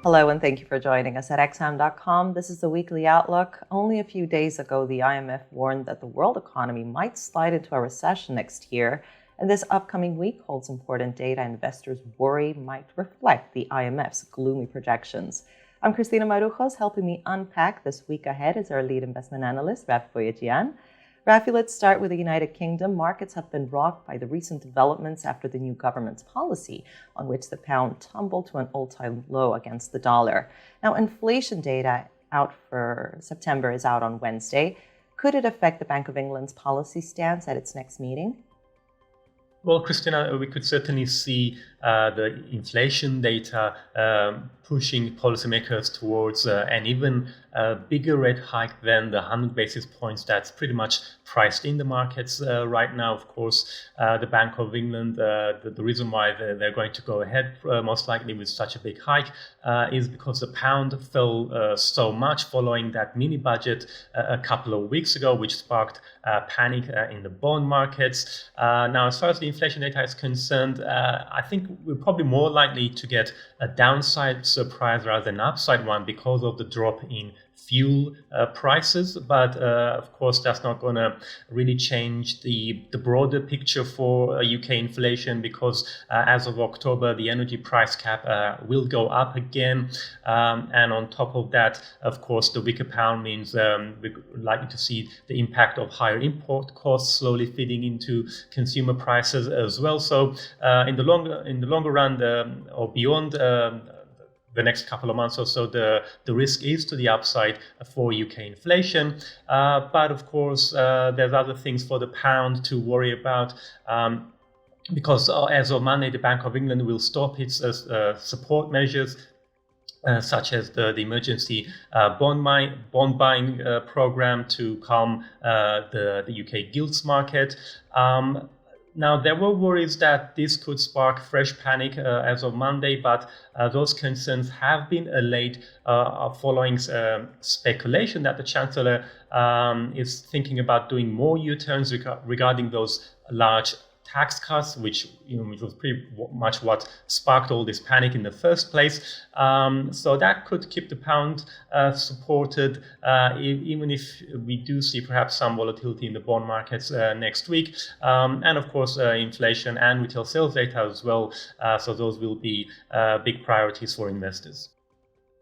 Hello, and thank you for joining us at xam.com. This is the Weekly Outlook. Only a few days ago, the IMF warned that the world economy might slide into a recession next year, and this upcoming week holds important data investors worry might reflect the IMF's gloomy projections. I'm Cristina Marujos. Helping me unpack this week ahead is our lead investment analyst, Rafi Boyajian. Rafi, let's start with the United Kingdom. Markets have been rocked by the recent developments after the new government's policy, on which the pound tumbled to an all-time low against the dollar. Now, inflation data out for September is out on Wednesday. Could it affect the Bank of England's policy stance at its next meeting? Well, Christina, we could certainly see the inflation data pushing policymakers towards an even bigger rate hike than the 100 basis points that's pretty much priced in the markets right now. Of course, the Bank of England, the reason why they're going to go ahead most likely with such a big hike is because the pound fell so much following that mini budget a couple of weeks ago, which sparked panic in the bond markets. Now, as far as the inflation data is concerned, I think we're probably more likely to get a downside surprise rather than an upside one because of the drop in fuel prices. But of course, that's not going to really change the broader picture for UK inflation because as of October, the energy price cap will go up again. And on top of that, of course, the weaker pound means we're likely to see the impact of higher import costs slowly feeding into consumer prices as well. So in the longer run or beyond the next couple of months or so, the risk is to the upside for UK inflation. But of course, there's other things for the pound to worry about. Because as of Monday, the Bank of England will stop its support measures, such as the emergency bond buying program to calm the UK gilts market. Now, there were worries that this could spark fresh panic as of Monday, but those concerns have been allayed following speculation that the Chancellor is thinking about doing more U-turns regarding those large tax cuts, which was pretty much what sparked all this panic in the first place. So that could keep the pound supported, even if we do see perhaps some volatility in the bond markets next week. And of course, inflation and retail sales data as well. So those will be big priorities for investors.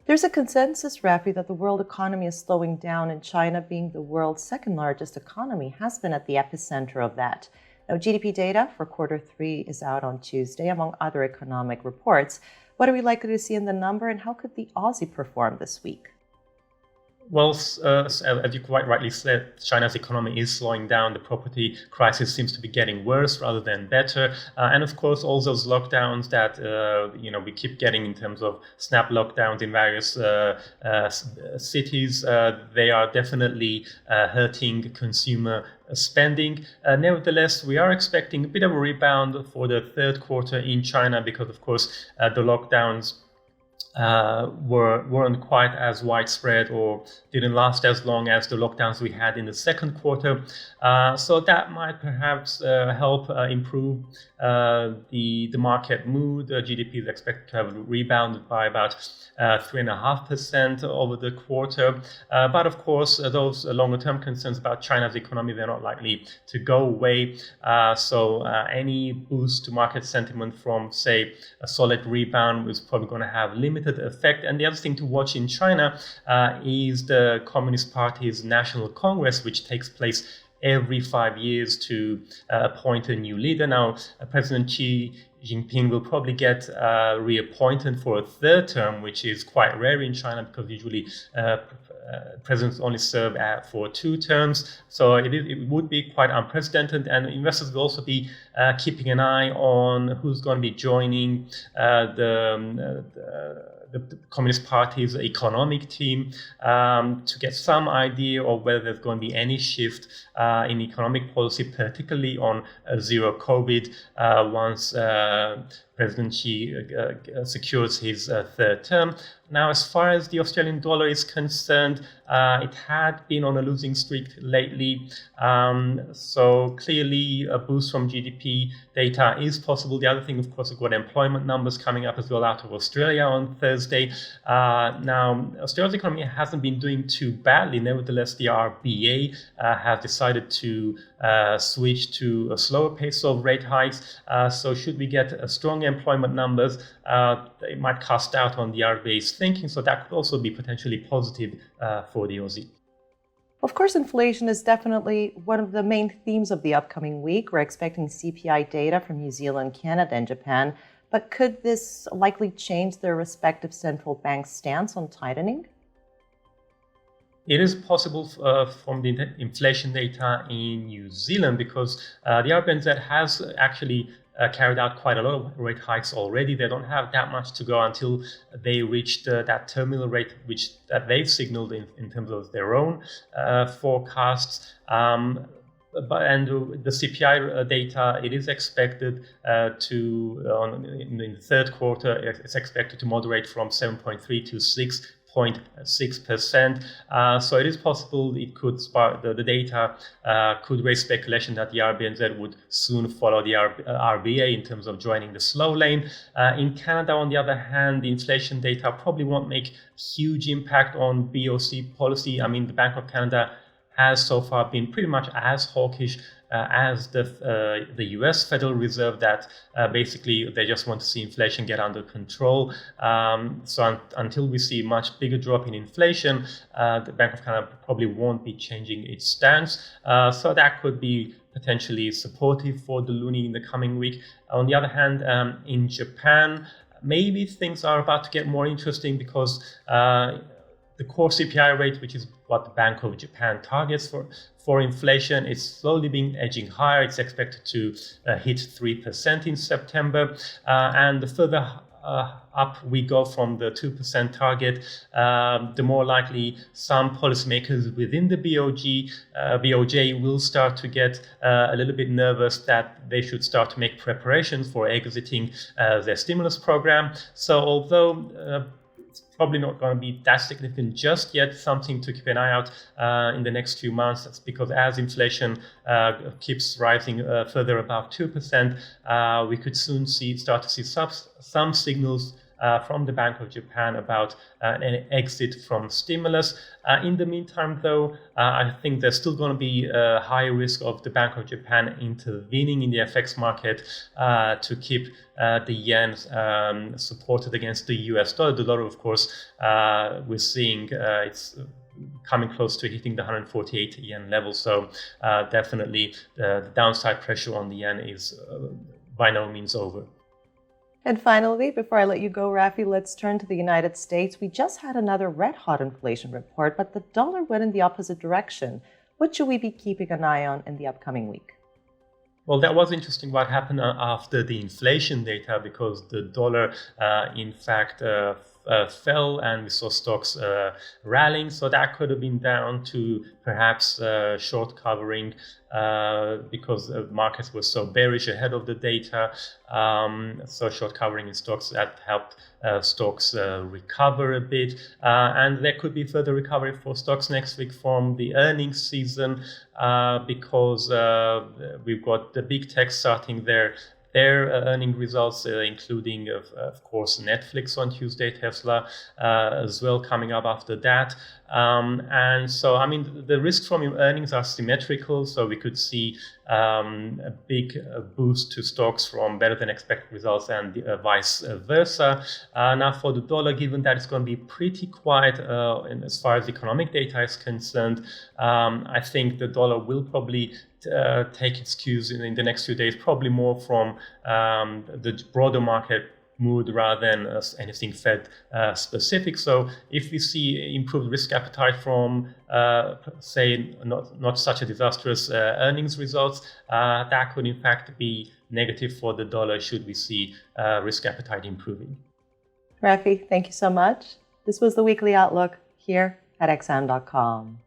There's a consensus, Rafi, that the world economy is slowing down, and China, being the world's second largest economy, has been at the epicenter of that. Now, GDP data for quarter 3 is out on Tuesday, among other economic reports. What are we likely to see in the number, and how could the Aussie perform this week? Well, as you quite rightly said, China's economy is slowing down. The property crisis seems to be getting worse rather than better. And of course, all those lockdowns that we keep getting in terms of snap lockdowns in various cities, they are definitely hurting consumer spending. Nevertheless, we are expecting a bit of a rebound for the third quarter in China because, of course, the lockdowns weren't quite as widespread or didn't last as long as the lockdowns we had in the second quarter. So that might perhaps help improve the market mood. GDP is expected to have rebounded by about 3.5% over the quarter. But of course, those longer-term concerns about China's economy, they're not likely to go away. So any boost to market sentiment from, say, a solid rebound is probably going to have limited effect. And the other thing to watch in China is the Communist Party's National Congress, which takes place every 5 years to appoint a new leader. Now, President Xi Jinping will probably get reappointed for a third term, which is quite rare in China because usually presidents only serve for 2 terms. So it would be quite unprecedented, and investors will also be keeping an eye on who's going to be joining the Communist Party's economic team to get some idea of whether there's going to be any shift in economic policy, particularly on zero COVID, once President Xi secures his third term. Now, as far as the Australian dollar is concerned, it had been on a losing streak lately. So clearly a boost from GDP data is possible. The other thing, of course, we've got employment numbers coming up as well out of Australia on Thursday. Now, Australia's economy hasn't been doing too badly. Nevertheless, the RBA has decided to switch to a slower pace of rate hikes. So should we get strong employment numbers, it might cast doubt on the RBA's thinking. So that could also be potentially positive for the Aussie. Of course, inflation is definitely one of the main themes of the upcoming week. We're expecting CPI data from New Zealand, Canada, and Japan. But could this likely change their respective central banks' stance on tightening? It is possible from the inflation data in New Zealand because the RBNZ has actually carried out quite a lot of rate hikes already. They don't have that much to go until they reach that terminal rate that they've signaled in terms of their own forecasts. And the CPI data, it is expected in the third quarter, it's expected to moderate from 7.3 to 6.6%. So it is possible it could spark the data could raise speculation that the RBNZ would soon follow the RBA in terms of joining the slow lane. In Canada, on the other hand, the inflation data probably won't make huge impact on BoC policy. I mean, the Bank of Canada has so far been pretty much as hawkish as the US Federal Reserve, that basically they just want to see inflation get under control. So until we see much bigger drop in inflation, the Bank of Canada probably won't be changing its stance. So that could be potentially supportive for the loonie in the coming week. On the other hand, in Japan, maybe things are about to get more interesting because the core CPI rate, which is what the Bank of Japan targets for inflation, is slowly being edging higher. It's expected to hit 3% in September. And the further up we go from the 2% target, the more likely some policymakers within the BOJ will start to get a little bit nervous that they should start to make preparations for exiting their stimulus program. So although it's probably not going to be that significant just yet, something to keep an eye out in the next few months. That's because as inflation keeps rising further above 2%, we could soon start to see some signals from the Bank of Japan about an exit from stimulus. In the meantime, though, I think there's still going to be a high risk of the Bank of Japan intervening in the FX market to keep the yen supported against the US dollar. The dollar, of course, we're seeing it's coming close to hitting the 148 yen level. So definitely the downside pressure on the yen is by no means over. And finally, before I let you go, Rafi, let's turn to the United States. We just had another red-hot inflation report, but the dollar went in the opposite direction. What should we be keeping an eye on in the upcoming week? Well, that was interesting what happened after the inflation data, because the dollar, in fact, fell and we saw stocks rallying. So that could have been down to perhaps short covering because markets were so bearish ahead of the data. So short covering in stocks that helped stocks recover a bit. And there could be further recovery for stocks next week from the earnings season because we've got the big tech starting their earning results, including, of course, Netflix on Tuesday, Tesla as well coming up after that. And so, I mean, the risks from your earnings are symmetrical. So we could see a big boost to stocks from better than expected results and vice versa. Now for the dollar, given that it's going to be pretty quiet as far as economic data is concerned, I think the dollar will probably take its cues in the next few days, probably more from the broader market mood rather than anything Fed specific. So if we see improved risk appetite from, say, not such a disastrous earnings results, that could in fact be negative for the dollar should we see risk appetite improving. Rafi, thank you so much. This was the Weekly Outlook here at xm.com.